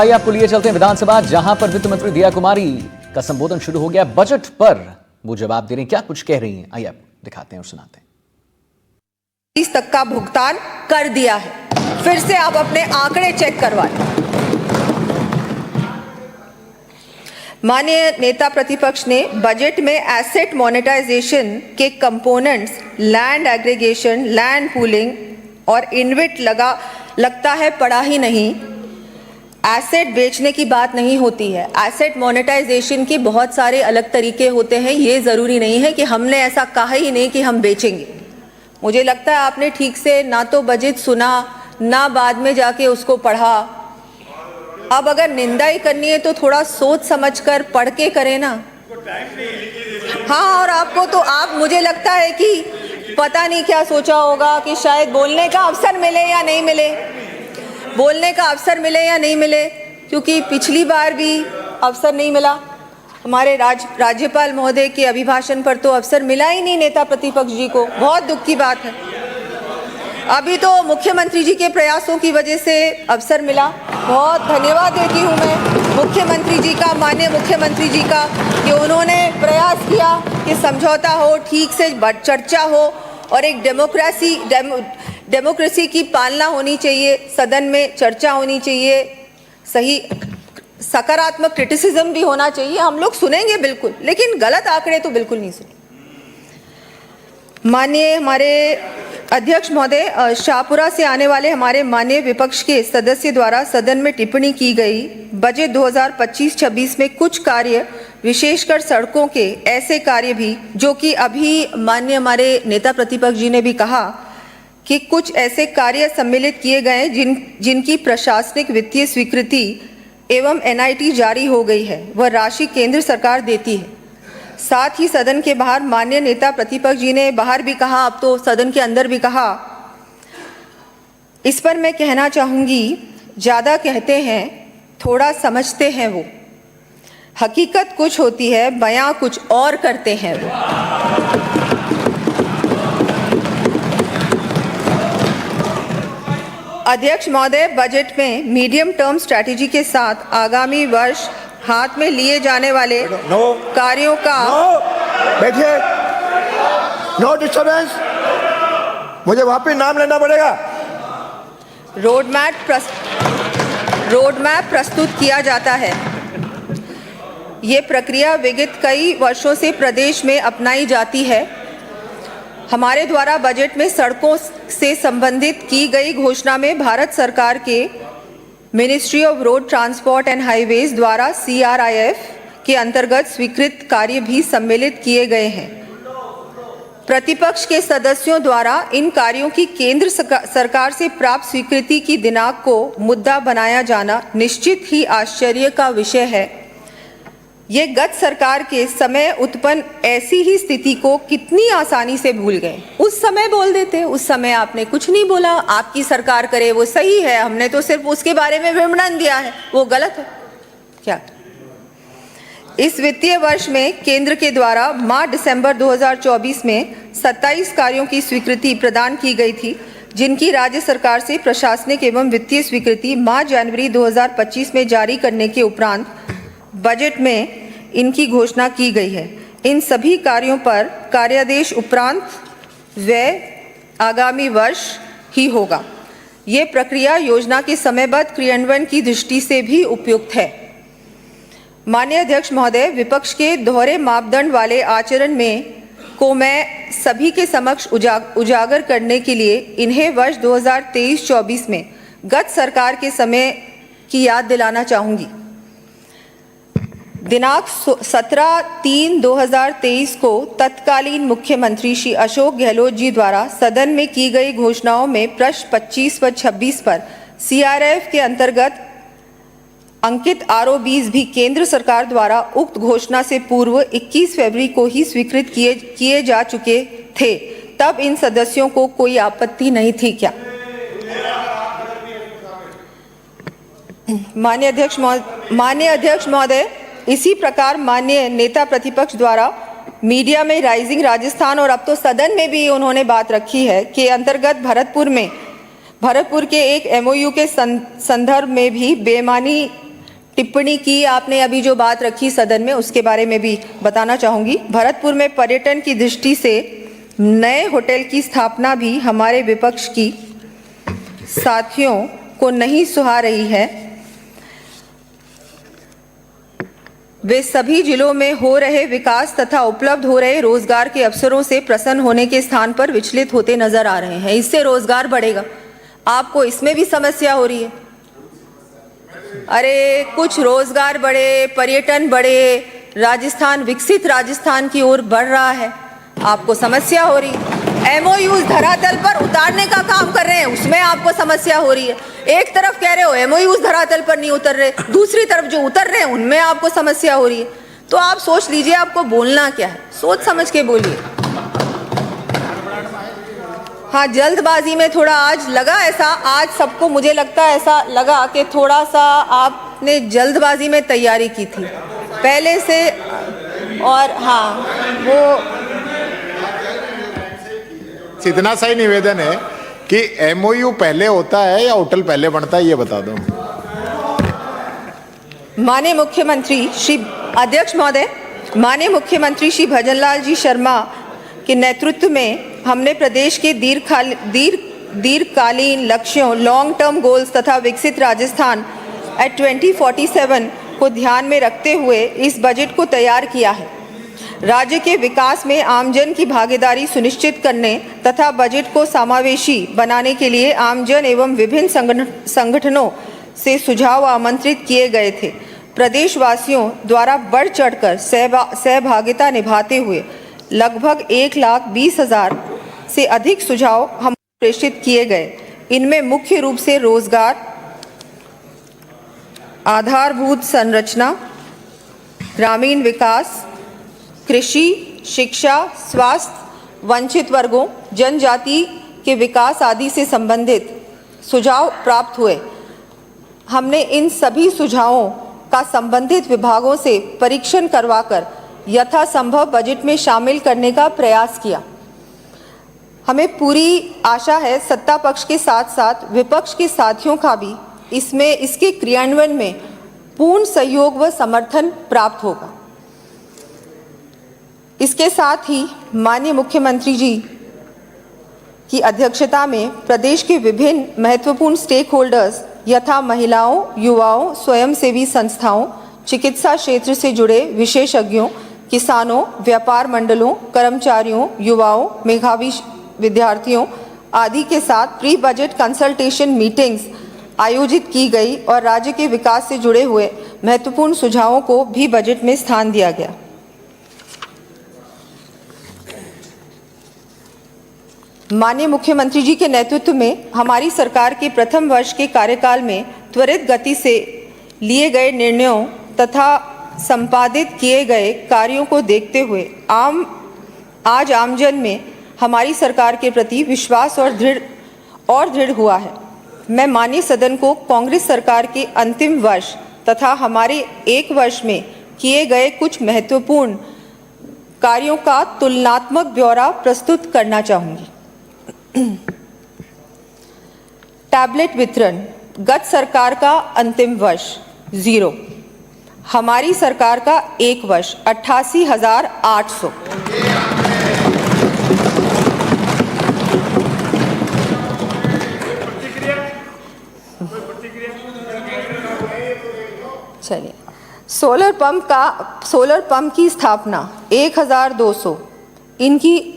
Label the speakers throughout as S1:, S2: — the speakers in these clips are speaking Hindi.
S1: आइए आपको लिए चलते हैं विधानसभा, जहां पर वित्त मंत्री दिया कुमारी का संबोधन शुरू हो गया। बजट पर वो जवाब दे रही हैं, क्या कुछ कह रही हैं, आइए आपको दिखाते हैं और सुनाते हैं।
S2: 30 तक का भुगतान कर दिया है, फिर से आप अपने आंकड़े चेक करवाएं। माननीय नेता प्रतिपक्ष ने बजट में एसेट मोनेटाइजेशन के components land aggregation, land pooling और इन्वेट लगता है पढ़ा ही नहीं। एसेट बेचने की बात नहीं होती है। एसेट मोनेटाइजेशन के बहुत सारे अलग तरीके होते हैं। ये ज़रूरी नहीं है कि हमने ऐसा कहा ही नहीं कि हम बेचेंगे। मुझे लगता है आपने ठीक से ना तो बजट सुना, ना बाद में जाके उसको पढ़ा। अब अगर निंदा ही करनी है तो थोड़ा सोच समझकर पढ़ के करें ना। हाँ, और आपको तो मुझे लगता है कि पता नहीं क्या सोचा होगा कि शायद बोलने का अवसर मिले या नहीं मिले, क्योंकि पिछली बार भी अवसर नहीं मिला। हमारे राज्यपाल महोदय के अभिभाषण पर तो अवसर मिला ही नहीं नेता प्रतिपक्ष जी को। बहुत दुख की बात है। अभी तो मुख्यमंत्री जी के प्रयासों की वजह से अवसर मिला। बहुत धन्यवाद देती हूँ मैं मुख्यमंत्री जी का, माननीय मुख्यमंत्री जी का, कि उन्होंने प्रयास किया कि समझौता हो, ठीक से चर्चा हो और एक डेमोक्रेसी की पालना होनी चाहिए। सदन में चर्चा होनी चाहिए, सही सकारात्मक क्रिटिसिज्म भी होना चाहिए। हम लोग सुनेंगे बिल्कुल, लेकिन गलत आंकड़े तो बिल्कुल नहीं सुने। माननीय हमारे अध्यक्ष महोदय, शाहपुरा से आने वाले हमारे माननीय विपक्ष के सदस्य द्वारा सदन में टिप्पणी की गई बजट 2025-26 में कुछ कार्य, विशेषकर सड़कों के ऐसे कार्य भी, जो कि अभी माननीय हमारे नेता प्रतिपक्ष जी ने भी कहा कि कुछ ऐसे कार्य सम्मिलित किए गए जिनकी प्रशासनिक वित्तीय स्वीकृति एवं एनआईटी जारी हो गई है, वह राशि केंद्र सरकार देती है। साथ ही सदन के बाहर माननीय नेता प्रतिपक्ष जी ने बाहर भी कहा, अब तो सदन के अंदर भी कहा। इस पर मैं कहना चाहूँगी, ज़्यादा कहते हैं थोड़ा समझते हैं वो, हकीकत कुछ होती है, बयां कुछ और करते हैं वो। अध्यक्ष महोदय, बजट में मीडियम टर्म स्ट्रैटेजी के साथ आगामी वर्ष हाथ में लिए जाने वाले कार्यों का
S3: बैठिए, नो डिस्टर्बेंस, मुझे वहां पे नाम लेना पड़ेगा।
S2: रोडमैप प्रस्तुत किया जाता है। ये प्रक्रिया विगत कई वर्षों से प्रदेश में अपनाई जाती है। हमारे द्वारा बजट में सड़कों से संबंधित की गई घोषणा में भारत सरकार के ministry of road transport and highways द्वारा CRIF के अंतर्गत स्वीकृत कार्य भी सम्मिलित किए गए हैं। प्रतिपक्ष के सदस्यों द्वारा इन कार्यों की केंद्र सरकार से प्राप्त स्वीकृति की दिनांक को मुद्दा बनाया जाना निश्चित ही आश्चर्य का विषय है। ये गत सरकार के समय उत्पन्न ऐसी ही स्थिति को कितनी आसानी से भूल गए। उस समय बोल देते, उस समय आपने कुछ नहीं बोला, आपकी सरकार करे वो सही है, हमने तो सिर्फ उसके बारे में विवरण दिया है, वो गलत है क्या? इस वित्तीय वर्ष में केंद्र के द्वारा मार्च दिसंबर 2024 में 27 कार्यों की स्वीकृति प्रदान की गई थी, जिनकी राज्य सरकार से प्रशासनिक एवं वित्तीय स्वीकृति मार्च जनवरी 2025 में जारी करने के उपरांत बजट में इनकी घोषणा की गई है। इन सभी कार्यों पर कार्यादेश उपरांत व्यय आगामी वर्ष ही होगा। ये प्रक्रिया योजना के समयबद्ध क्रियान्वयन की दृष्टि से भी उपयुक्त है। माननीय अध्यक्ष महोदय, विपक्ष के दोहरे मापदंड वाले आचरण को मैं सभी के समक्ष उजागर करने के लिए इन्हें वर्ष 2023-24 में गत सरकार के समय की याद दिलाना चाहूँगी। दिनांक 17/3/2023 को तत्कालीन मुख्यमंत्री श्री अशोक गहलोत जी द्वारा सदन में की गई घोषणाओं में प्रश्न 25 व 26 पर CRIF के अंतर्गत अंकित ROBs भी केंद्र सरकार द्वारा उक्त घोषणा से पूर्व 21 फरवरी को ही स्वीकृत किए जा चुके थे। तब इन सदस्यों को कोई आपत्ति नहीं थी क्या? माननीय अध्यक्ष महोदय, इसी प्रकार माननीय नेता प्रतिपक्ष द्वारा मीडिया में राइजिंग राजस्थान और अब तो सदन में भी उन्होंने बात रखी है कि अंतर्गत भरतपुर के एक MOU के संदर्भ में भी बेईमानी टिप्पणी की आपने, अभी जो बात रखी सदन में, उसके बारे में भी बताना चाहूँगी। भरतपुर में पर्यटन की दृष्टि से नए होटल की स्थापना भी हमारे विपक्ष की साथियों को नहीं सुहा रही है। वे सभी जिलों में हो रहे विकास तथा उपलब्ध हो रहे रोजगार के अवसरों से प्रसन्न होने के स्थान पर विचलित होते नजर आ रहे हैं। इससे रोजगार बढ़ेगा, आपको इसमें भी समस्या हो रही है। अरे कुछ रोजगार बढ़े, पर्यटन बढ़े, राजस्थान विकसित राजस्थान की ओर बढ़ रहा है, आपको समस्या हो रही है। एमओयूज धरातल पर उतारने का काम कर रहे हैं, उसमें आपको समस्या हो रही है। एक तरफ कह रहे हो एमओयूज धरातल पर नहीं उतर रहे, दूसरी तरफ जो उतर रहे हैं उनमें आपको समस्या हो रही है। तो आप सोच लीजिए आपको बोलना क्या है, सोच समझ के बोलिए। हाँ, जल्दबाजी में थोड़ा आज लगा ऐसा, आज सबको मुझे लगता है ऐसा लगा कि थोड़ा सा आपने जल्दबाजी में तैयारी की थी पहले से। और हाँ, वो
S4: इतना सा ही निवेदन है कि एमओयू पहले होता है या होटल पहले बनता है, ये बता दो।
S2: माननीय मुख्यमंत्री श्री अध्यक्ष महोदय, माननीय मुख्यमंत्री श्री भजनलाल जी शर्मा के नेतृत्व में हमने प्रदेश के दीर्घकालीन लक्ष्यों, लॉन्ग टर्म गोल्स तथा विकसित राजस्थान एट 2047 को ध्यान में रखते हुए इस बजट को तैयार किया है। राज्य के विकास में आमजन की भागीदारी सुनिश्चित करने तथा बजट को समावेशी बनाने के लिए आमजन एवं विभिन्न संगठनों से सुझाव आमंत्रित किए गए थे। प्रदेशवासियों द्वारा बढ़ चढ़कर सहभागिता निभाते हुए लगभग 1,20,000 से अधिक सुझाव हम प्रेषित किए गए। इनमें मुख्य रूप से रोजगार, आधारभूत संरचना, ग्रामीण विकास, कृषि, शिक्षा, स्वास्थ्य, वंचित वर्गों, जनजाति के विकास आदि से संबंधित सुझाव प्राप्त हुए। हमने इन सभी सुझावों का संबंधित विभागों से परीक्षण करवाकर यथासंभव बजट में शामिल करने का प्रयास किया। हमें पूरी आशा है सत्ता पक्ष के साथ साथ विपक्ष के साथियों का भी इसके क्रियान्वयन में पूर्ण सहयोग व समर्थन प्राप्त होगा। इसके साथ ही माननीय मुख्यमंत्री जी की अध्यक्षता में प्रदेश के विभिन्न महत्वपूर्ण स्टेक होल्डर्स यथा महिलाओं, युवाओं, स्वयंसेवी संस्थाओं, चिकित्सा क्षेत्र से जुड़े विशेषज्ञों, किसानों, व्यापार मंडलों, कर्मचारियों, युवाओं, मेधावी विद्यार्थियों आदि के साथ प्री बजट कंसल्टेशन मीटिंग्स आयोजित की गई और राज्य के विकास से जुड़े हुए महत्वपूर्ण सुझावों को भी बजट में स्थान दिया गया। माननीय मुख्यमंत्री जी के नेतृत्व में हमारी सरकार के प्रथम वर्ष के कार्यकाल में त्वरित गति से लिए गए निर्णयों तथा संपादित किए गए कार्यों को देखते हुए आज आमजन में हमारी सरकार के प्रति विश्वास और दृढ़ हुआ है। मैं माननीय सदन को कांग्रेस सरकार के अंतिम वर्ष तथा हमारे एक वर्ष में किए गए कुछ महत्वपूर्ण कार्यों का तुलनात्मक ब्यौरा प्रस्तुत करना चाहूँगी। टैबलेट वितरण, गत सरकार का अंतिम वर्ष 0, हमारी सरकार का एक वर्ष 88,800। चलिए, सोलर पंप की स्थापना 1,200, इनकी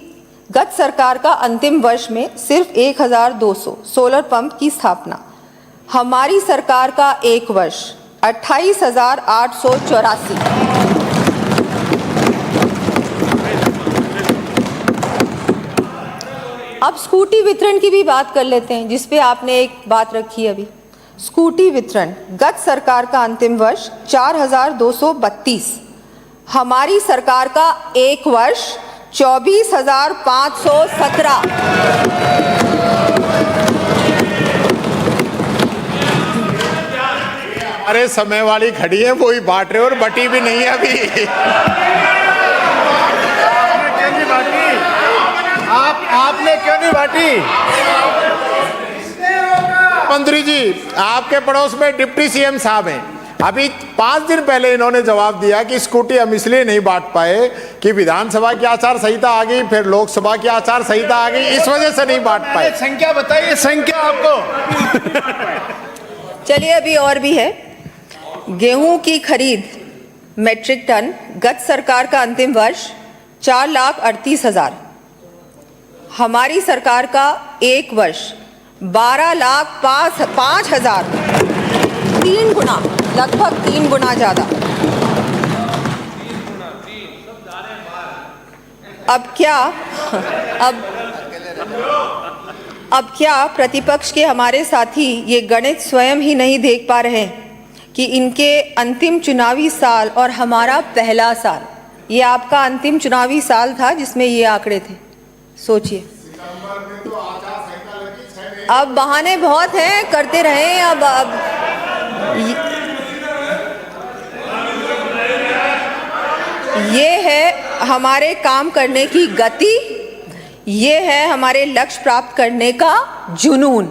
S2: गत सरकार का अंतिम वर्ष में सिर्फ 1,200 सोलर पंप की स्थापना। हमारी सरकार का एक वर्ष 28,884। अब स्कूटी वितरण की भी बात कर लेते हैं, जिस पे आपने एक बात रखी अभी। स्कूटी वितरण, गत सरकार का अंतिम वर्ष 4,232, हमारी सरकार का एक वर्ष 24,517।
S4: अरे समय वाली खड़ी है, वो ही बांट रहे और बटी भी नहीं है अभी।
S3: आपने क्यों नहीं बांटी?
S4: मंत्री जी, आपके पड़ोस में डिप्टी सीएम साहब हैं, अभी 5 दिन पहले इन्होंने जवाब दिया कि स्कूटी हम इसलिए नहीं बांट पाए कि विधानसभा की आचार संहिता आ गई, फिर लोकसभा की आचार संहिता आ गई, इस वजह से नहीं बांट पाए।
S3: संख्या बताइए, संख्या आपको।
S2: चलिए अभी और भी है। गेहूं की खरीद मेट्रिक टन गत सरकार का अंतिम वर्ष 4,38,000, हमारी सरकार का एक वर्ष 12,05,000, 3 गुना, लगभग 3 गुना ज्यादा। अब क्या प्रतिपक्ष के हमारे साथी ये गणित स्वयं ही नहीं देख पा रहे हैं कि इनके अंतिम चुनावी साल और हमारा पहला साल, ये आपका अंतिम चुनावी साल था जिसमें ये आंकड़े थे। सोचिए, अब बहाने बहुत हैं, करते रहे। अब ये है हमारे काम करने की गति, ये है हमारे लक्ष्य प्राप्त करने का जुनून।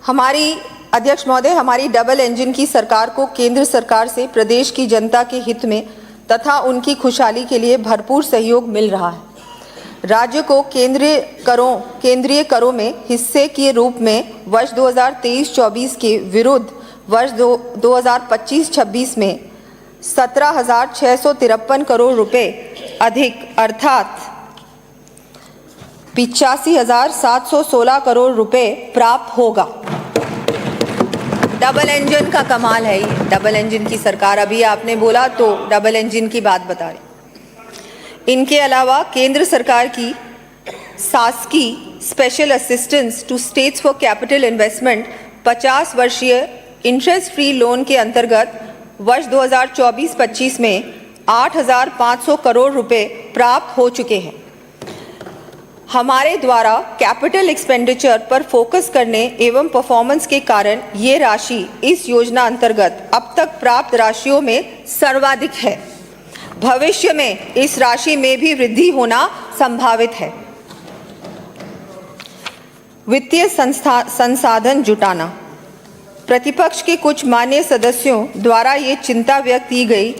S2: हमारी अध्यक्ष महोदय, हमारी डबल इंजन की सरकार को केंद्र सरकार से प्रदेश की जनता के हित में तथा उनकी खुशहाली के लिए भरपूर सहयोग मिल रहा है। राज्य को केंद्रीय करों में हिस्से के रूप में वर्ष 2023-24 के विरुद्ध वर्ष 2025-26 में 17,653 करोड़ रुपए अधिक अर्थात 85,716 करोड़ रुपए प्राप्त होगा। डबल इंजन का कमाल है ये, डबल इंजन की सरकार। अभी आपने बोला तो डबल इंजन की बात बता रही। इनके अलावा केंद्र सरकार की शासकीय special assistance to states for capital investment 50 वर्षीय इंटरेस्ट फ्री लोन के अंतर्गत वर्ष 2024-25 में 8,500 करोड़ रुपए प्राप्त हो चुके हैं। हमारे द्वारा कैपिटल एक्सपेंडिचर पर फोकस करने एवं परफॉर्मेंस के कारण ये राशि इस योजना अंतर्गत अब तक प्राप्त राशियों में सर्वाधिक है। भविष्य में इस राशि में भी वृद्धि होना संभावित है। वित्तीय संसाधन जुटाना। प्रतिपक्ष के कुछ माननीय सदस्यों द्वारा ये चिंता व्यक्त की गई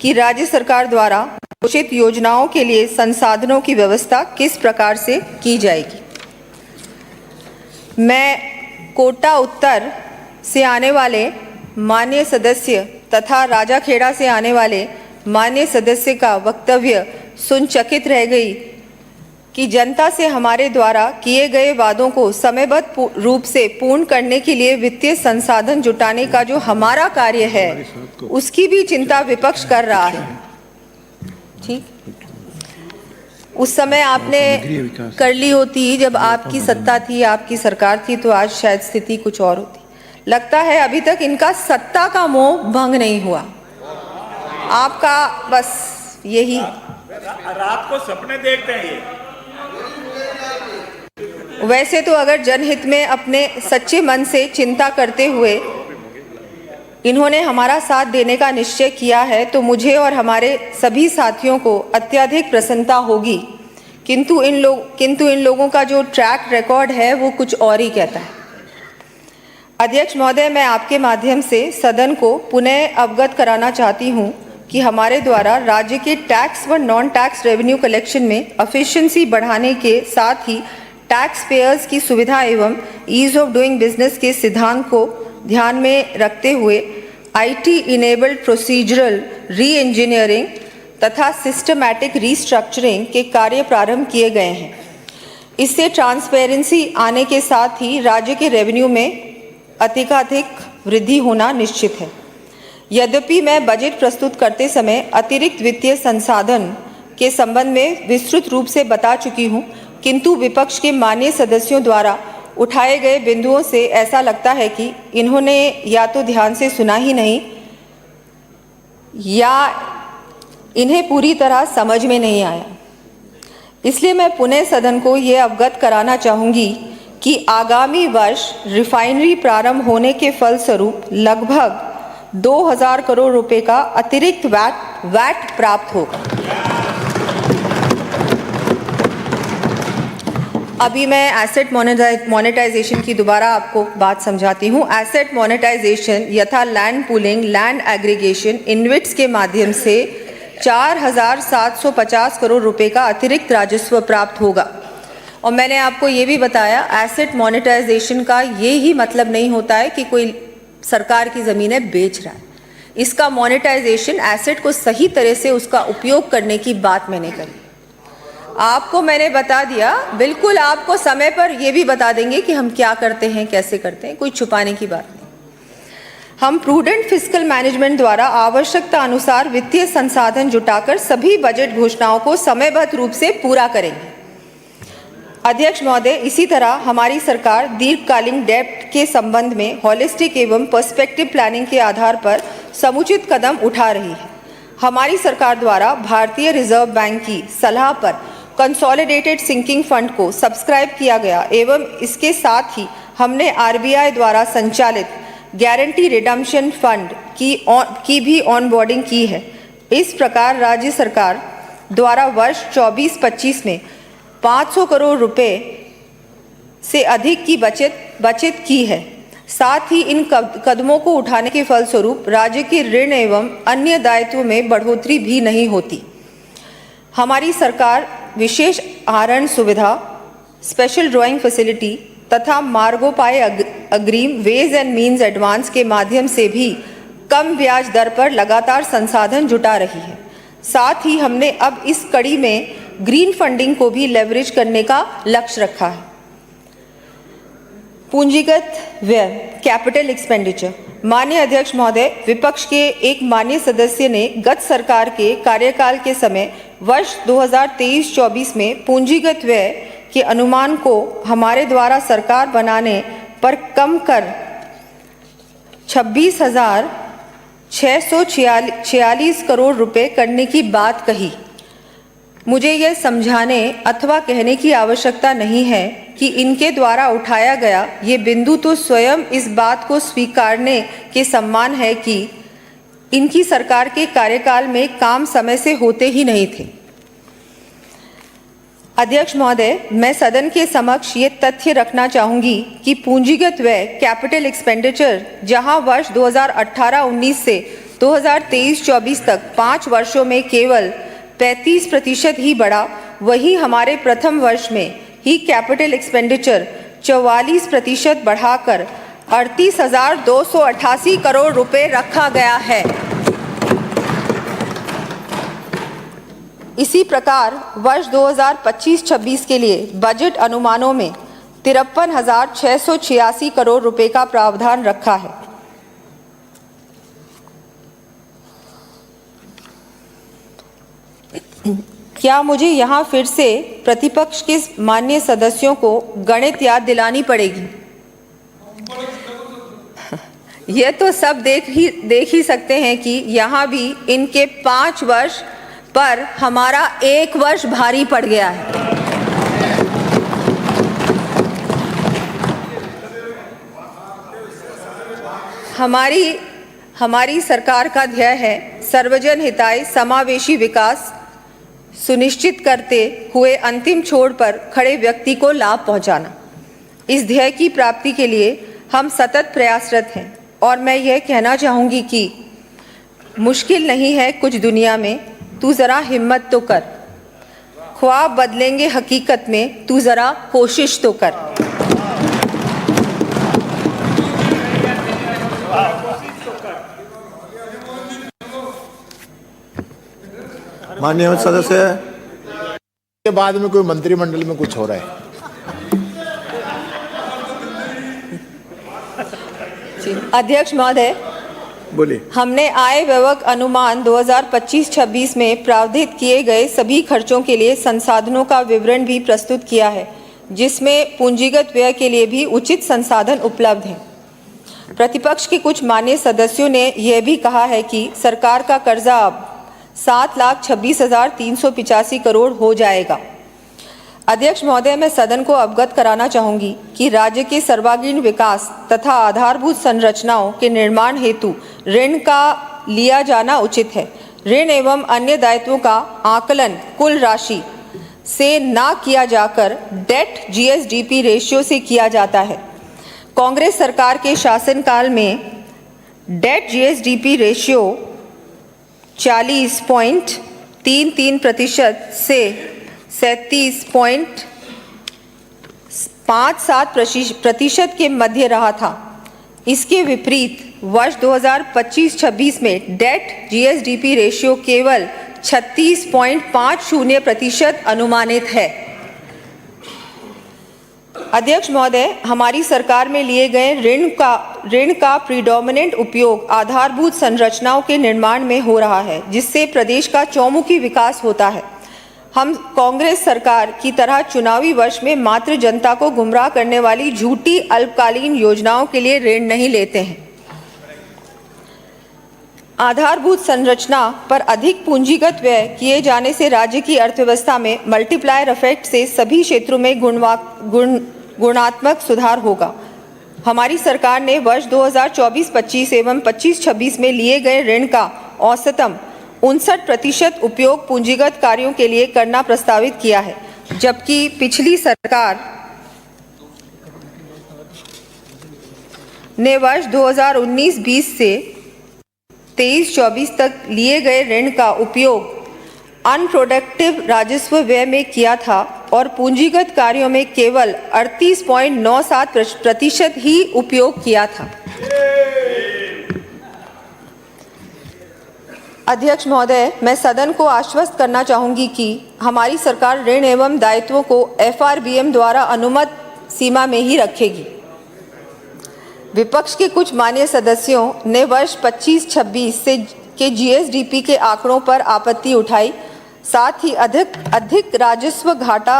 S2: कि राज्य सरकार द्वारा घोषित योजनाओं के लिए संसाधनों की व्यवस्था किस प्रकार से की जाएगी। मैं कोटा उत्तर से आने वाले माननीय सदस्य तथा राजाखेड़ा से आने वाले माननीय सदस्य का वक्तव्य सुन चकित रह गई कि जनता से हमारे द्वारा किए गए वादों को समयबद्ध रूप से पूर्ण करने के लिए वित्तीय संसाधन जुटाने का जो हमारा कार्य है उसकी भी चिंता विपक्ष कर रहा है। ठीक, उस समय आपने कर ली होती जब आपकी सत्ता थी, आपकी सरकार थी, तो आज शायद स्थिति कुछ और होती। लगता है अभी तक इनका सत्ता का मोह भंग नहीं हुआ। आपका बस यही,
S3: रात को सपने देखते हैं ये।
S2: वैसे तो अगर जनहित में अपने सच्चे मन से चिंता करते हुए इन्होंने हमारा साथ देने का निश्चय किया है तो मुझे और हमारे सभी साथियों को अत्यधिक प्रसन्नता होगी, किंतु इन लोगों का जो ट्रैक रिकॉर्ड है वो कुछ और ही कहता है। अध्यक्ष महोदय, मैं आपके माध्यम से सदन को पुनः अवगत कराना चाहती हूं कि हमारे द्वारा राज्य के टैक्स व नॉन टैक्स रेवेन्यू कलेक्शन में एफिशिएंसी बढ़ाने के साथ ही टैक्स पेयर्स की सुविधा एवं ईज ऑफ डूइंग बिजनेस के सिद्धांत को ध्यान में रखते हुए आईटी इनेबल्ड प्रोसीजरल री इंजीनियरिंग तथा सिस्टमैटिक रीस्ट्रक्चरिंग के कार्य प्रारंभ किए गए हैं। इससे ट्रांसपेरेंसी आने के साथ ही राज्य के रेवेन्यू में अधिकाधिक वृद्धि होना निश्चित है। यद्यपि मैं बजट प्रस्तुत करते समय अतिरिक्त वित्तीय संसाधन के संबंध में विस्तृत रूप से बता चुकी हूं, किंतु विपक्ष के माननीय सदस्यों द्वारा उठाए गए बिंदुओं से ऐसा लगता है कि इन्होंने या तो ध्यान से सुना ही नहीं या इन्हें पूरी तरह समझ में नहीं आया। इसलिए मैं पुनः सदन को ये अवगत कराना चाहूँगी कि आगामी वर्ष रिफाइनरी प्रारंभ होने के फलस्वरूप लगभग 2,000 करोड़ रुपए का अतिरिक्त वैट प्राप्त होगा। अभी मैं एसेट मोनेटाइजेशन की दोबारा आपको बात समझाती हूँ। एसेट मोनेटाइजेशन यथा लैंड पूलिंग, लैंड एग्रीगेशन, इन्विट्स के माध्यम से 4,750 करोड़ रुपए का अतिरिक्त राजस्व प्राप्त होगा। और मैंने आपको ये भी बताया, एसेट मोनेटाइजेशन का ये ही मतलब नहीं होता है कि कोई सरकार की ज़मीनें बेच रहा है। इसका मोनेटाइजेशन एसेट को सही तरह से उसका उपयोग करने की बात मैंने करी। आपको मैंने बता दिया, बिल्कुल आपको समय पर ये भी बता देंगे कि हम क्या करते हैं, कैसे करते हैं, कोई छुपाने की बात नहीं। हम प्रूडेंट फिस्कल मैनेजमेंट द्वारा आवश्यकता अनुसार वित्तीय संसाधन जुटाकर सभी बजट घोषणाओं को समयबद्ध रूप से पूरा करेंगे। अध्यक्ष महोदय, इसी तरह हमारी सरकार दीर्घकालीन डेब्ट के संबंध में हॉलिस्टिक एवं पर्सपेक्टिव प्लानिंग के आधार पर समुचित कदम उठा रही है। हमारी सरकार द्वारा भारतीय रिजर्व बैंक की सलाह पर कंसोलिडेटेड सिंकिंग फंड को सब्सक्राइब किया गया एवं इसके साथ ही हमने आरबीआई द्वारा संचालित गारंटी रिडम्पशन फंड की भी ऑनबोर्डिंग की है। इस प्रकार राज्य सरकार द्वारा वर्ष 24-25 में 500 करोड़ रुपए से अधिक की बचत की है। साथ ही इन कदमों को उठाने के फलस्वरूप राज्य के ऋण एवं अन्य दायित्वों में बढ़ोतरी भी नहीं होती। हमारी सरकार विशेष आहरण सुविधा, स्पेशल ड्राइंग फैसिलिटी तथा मार्गोपाय अग्रिम, वेज एंड मीन्स एडवांस के माध्यम से भी कम ब्याज दर पर लगातार संसाधन जुटा रही है। साथ ही हमने अब इस कड़ी में ग्रीन फंडिंग को भी लेवरेज करने का लक्ष्य रखा है। पूंजीगत व्यय, कैपिटल एक्सपेंडिचर। माननीय अध्यक्ष महोदय, विपक्ष के एक माननीय सदस्य ने गत सरकार के कार्यकाल के समय वर्ष 2023-24 में पूंजीगत व्यय के अनुमान को हमारे द्वारा सरकार बनाने पर कम कर 26,646 करोड़ रुपए करने की बात कही। मुझे यह समझाने अथवा कहने की आवश्यकता नहीं है कि इनके द्वारा उठाया गया ये बिंदु तो स्वयं इस बात को स्वीकारने के समान है कि इनकी सरकार के कार्यकाल में काम समय से होते ही नहीं थे। अध्यक्ष महोदय, मैं सदन के समक्ष ये तथ्य रखना चाहूँगी कि पूंजीगत व्यय, कैपिटल एक्सपेंडिचर, जहां वर्ष 2018-19 से 2023-24 तक 5 वर्षों में केवल 35% ही बढ़ा, वहीं हमारे प्रथम वर्ष में ही कैपिटल एक्सपेंडिचर 44% बढ़ाकर 38,288 करोड़ रुपए रखा गया है। इसी प्रकार वर्ष 2025-26 के लिए बजट अनुमानों में 53,686 करोड़ रुपए का प्रावधान रखा है। क्या मुझे यहाँ फिर से प्रतिपक्ष के माननीय सदस्यों को गणित याद दिलानी पड़ेगी? ये तो सब देख ही सकते हैं कि यहाँ भी इनके 5 वर्ष पर हमारा 1 वर्ष भारी पड़ गया है। हमारी सरकार का ध्येय है सर्वजन हिताय समावेशी विकास सुनिश्चित करते हुए अंतिम छोर पर खड़े व्यक्ति को लाभ पहुंचाना। इस ध्येय की प्राप्ति के लिए हम सतत प्रयासरत हैं और मैं यह कहना चाहूँगी कि मुश्किल नहीं है कुछ दुनिया में, तू ज़रा हिम्मत तो कर। ख्वाब बदलेंगे हकीकत में, तू ज़रा कोशिश तो कर।
S4: माननीय सदस्य के बाद में कोई मंत्रिमंडल में कुछ हो रहा है?
S2: अध्यक्ष महोदय,
S4: बोलिए।
S2: हमने आय व्यवक अनुमान 2025-26 में प्रावधानित किए गए सभी खर्चों के लिए संसाधनों का विवरण भी प्रस्तुत किया है, जिसमें पूंजीगत व्यय के लिए भी उचित संसाधन उपलब्ध हैं। प्रतिपक्ष के कुछ माननीय सदस्यों ने यह भी कहा है कि सरकार का कर्जा अब 7,26,385 करोड़ हो जाएगा। अध्यक्ष महोदय, मैं सदन को अवगत कराना चाहूँगी कि राज्य के सर्वांगीण विकास तथा आधारभूत संरचनाओं के निर्माण हेतु ऋण का लिया जाना उचित है। ऋण एवं अन्य दायित्वों का आकलन कुल राशि से ना किया जाकर डेट जीएसडीपी रेशियो से किया जाता है। कांग्रेस सरकार के शासनकाल में डेट जीएसडीपी रेशियो 40.33% से 37.57% के मध्य रहा था। इसके विपरीत वर्ष 2025-26 में डेट जीएसडीपी रेशियो केवल 36.50% अनुमानित है। अध्यक्ष महोदय, हमारी सरकार में लिए गए ऋण का प्रीडोमिनेंट उपयोग आधारभूत संरचनाओं के निर्माण में हो रहा है, जिससे प्रदेश का चौमुखी विकास होता है। हम कांग्रेस सरकार की तरह चुनावी वर्ष में मात्र जनता को गुमराह करने वाली झूठी अल्पकालीन योजनाओं के लिए ऋण नहीं लेते हैं। आधारभूत संरचना पर अधिक पूंजीगत व्यय किए जाने से राज्य की अर्थव्यवस्था में मल्टीप्लायर इफेक्ट से सभी क्षेत्रों में गुणात्मक सुधार होगा। हमारी सरकार ने वर्ष 2024-25 एवं 25-26 में लिए गए ऋण का औसतन 59% उपयोग पूंजीगत कार्यों के लिए करना प्रस्तावित किया है, जबकि पिछली सरकार ने वर्ष 2019-20 से 23-24 तक लिए गए ऋण का उपयोग अनप्रोडक्टिव राजस्व व्यय में किया था और पूंजीगत कार्यों में केवल 38.97% ही उपयोग किया था। अध्यक्ष महोदय, मैं सदन को आश्वस्त करना चाहूंगी कि हमारी सरकार ऋण एवं दायित्वों को एफआरबीएम द्वारा अनुमत सीमा में ही रखेगी। विपक्ष के कुछ माननीय सदस्यों ने वर्ष 25-26 से के जीएसडीपी के आंकड़ों पर आपत्ति उठाई, साथ ही अधिक राजस्व घाटा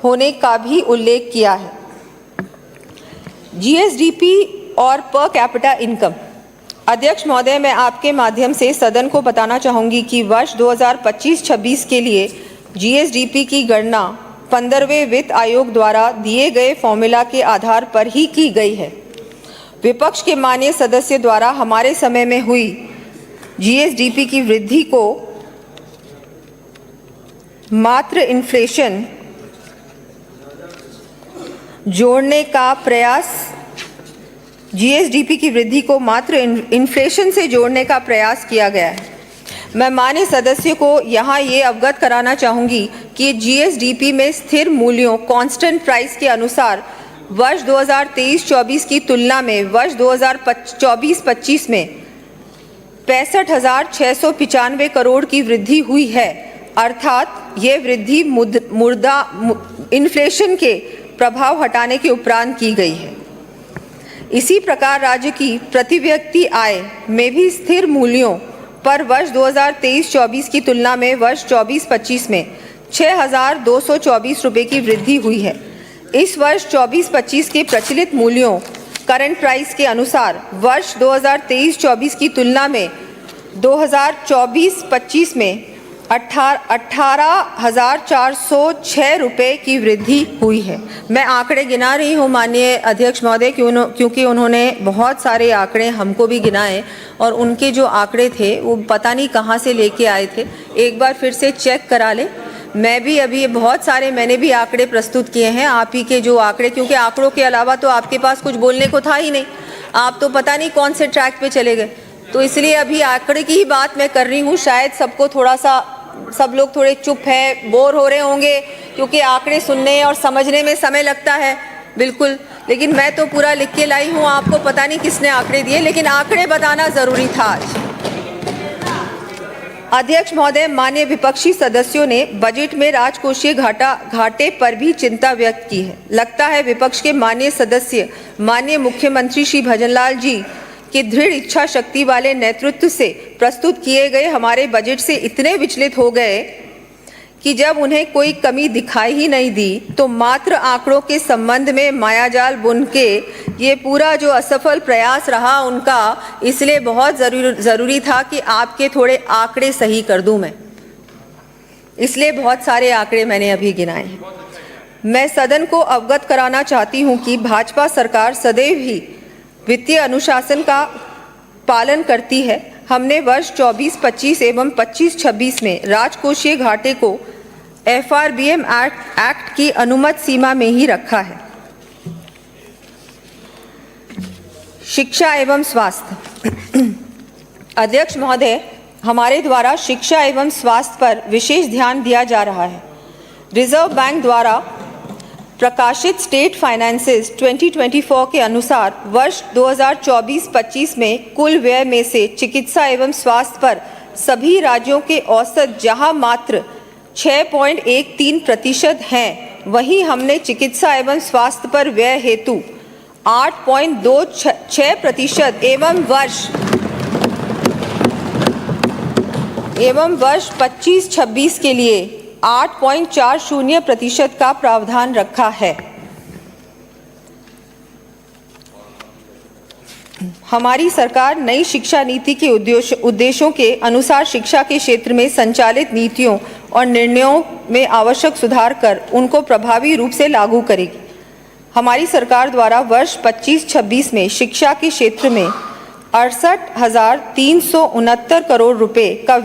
S2: होने का भी उल्लेख किया है। जीएसडीपी और पर कैपिटा इनकम। अध्यक्ष महोदय, मैं आपके माध्यम से सदन को बताना चाहूँगी कि वर्ष 2025-26 के लिए जीएसडीपी की गणना 15वें वित्त आयोग द्वारा दिए गए फॉर्मूला के आधार पर ही की गई है। विपक्ष के माननीय सदस्य द्वारा हमारे समय में हुई जीएसडीपी की वृद्धि को मात्र इन्फ्लेशन जोड़ने का प्रयास जीएसडीपी की वृद्धि को मात्र इन्फ्लेशन से जोड़ने का प्रयास किया गया है। मैं माननीय सदस्य को यहाँ ये अवगत कराना चाहूँगी कि जीएसडीपी में स्थिर मूल्यों कांस्टेंट प्राइस के अनुसार वर्ष 2023-24 की तुलना में वर्ष 2024-25 में 65,695 करोड़ की वृद्धि हुई है, अर्थात ये वृद्धि इन्फ्लेशन के प्रभाव हटाने के उपरांत की गई है। इसी प्रकार राज्य की प्रति व्यक्ति आय में भी स्थिर मूल्यों पर वर्ष 2023-24 की तुलना में वर्ष 24-25 में 6,224 रुपये की वृद्धि हुई है। इस वर्ष 24-25 के प्रचलित मूल्यों करंट प्राइस के अनुसार वर्ष 2023-24 की तुलना में 2024-25 में 18,406 रुपये की वृद्धि हुई है। मैं आंकड़े गिना रही हूँ माननीय अध्यक्ष महोदय, क्योंकि उन्होंने बहुत सारे आंकड़े हमको भी गिनाए और उनके जो आंकड़े थे वो पता नहीं कहाँ से लेके आए थे। एक बार फिर से चेक करा ले। मैं भी अभी बहुत सारे मैंने भी आंकड़े प्रस्तुत किए हैं, आप ही के जो आंकड़े, क्योंकि आंकड़ों के अलावा तो आपके पास कुछ बोलने को था ही नहीं, आप तो पता नहीं कौन से ट्रैक पे चले गए। तो इसलिए अभी आंकड़े की ही बात मैं कर रही हूँ। शायद सबको थोड़ा सा, सब लोग थोड़े चुप है, बोर हो रहे होंगे, क्योंकि आंकड़े सुनने और समझने में समय लगता है, बिल्कुल। लेकिन मैं तो पूरा लिख के लाई हूँ, आपको पता नहीं किसने आंकड़े दिए, लेकिन आंकड़े बताना जरूरी था आज। अध्यक्ष महोदय, माननीय विपक्षी सदस्यों ने बजट में राजकोषीय घाटे पर भी चिंता व्यक्त की है। लगता है विपक्ष के माननीय सदस्य माननीय मुख्यमंत्री श्री भजनलाल जी के दृढ़ इच्छा शक्ति वाले नेतृत्व से प्रस्तुत किए गए हमारे बजट से इतने विचलित हो गए कि जब उन्हें कोई कमी दिखाई ही नहीं दी तो मात्र आंकड़ों के संबंध में मायाजाल बुन के ये पूरा जो असफल प्रयास रहा उनका, इसलिए बहुत ज़रूरी था कि आपके थोड़े आंकड़े सही कर दूं मैं, इसलिए बहुत सारे आंकड़े मैंने अभी गिनाए हैं। मैं सदन को अवगत कराना चाहती हूं कि भाजपा सरकार सदैव ही वित्तीय अनुशासन का पालन करती है। हमने वर्ष 24-25 एवं 25-26 में राजकोषीय घाटे को FRBM एक्ट की अनुमत सीमा में ही रखा है। शिक्षा एवं स्वास्थ्य। अध्यक्ष महोदय, हमारे द्वारा शिक्षा एवं स्वास्थ्य पर विशेष ध्यान दिया जा रहा है। रिजर्व बैंक द्वारा प्रकाशित स्टेट फाइनेंसेस 2024 के अनुसार वर्ष 2024-25 में कुल व्यय में से चिकित्सा एवं स्वास्थ्य पर सभी राज्यों के औसत जहां मात्र 6.13% हैं, वहीं हमने चिकित्सा एवं स्वास्थ्य पर व्यय हेतु 8.26% एवं वर्ष 25-26 के लिए 8.40% का प्रावधान रखा है। हमारी सरकार नई शिक्षा नीति के उद्देश्यों के अनुसार शिक्षा के क्षेत्र में संचालित नीतियों और निर्णयों में आवश्यक सुधार कर उनको प्रभावी रूप से लागू करेगी। हमारी सरकार द्वारा वर्ष 25-26 में शिक्षा के क्षेत्र में 68,369 करोड़ रुपए का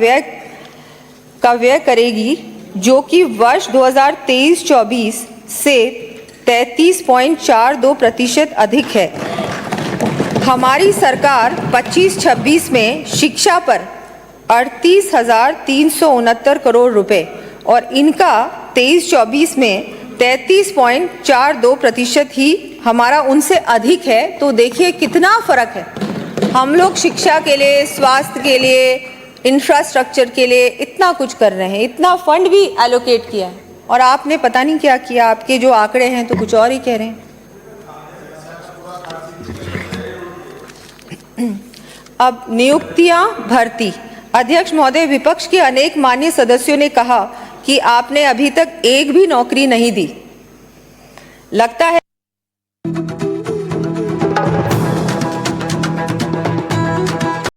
S2: व्यय करेगी, जो कि वर्ष 2023-24 से 33.42% अधिक है। हमारी सरकार 25-26 में शिक्षा पर 38,369 करोड़ रुपए और इनका 23-24 में 33.42% ही हमारा उनसे अधिक है। तो देखिए कितना फर्क है। हम लोग शिक्षा के लिए, स्वास्थ्य के लिए, इंफ्रास्ट्रक्चर के लिए इतना कुछ कर रहे हैं, इतना फंड भी एलोकेट किया है, और आपने पता नहीं क्या किया। आपके जो आंकड़े हैं तो कुछ और ही कह रहे हैं। अब नियुक्तियां, भर्ती। अध्यक्ष महोदय, विपक्ष के अनेक मान्य सदस्यों ने कहा कि आपने अभी तक एक भी नौकरी नहीं दी। लगता है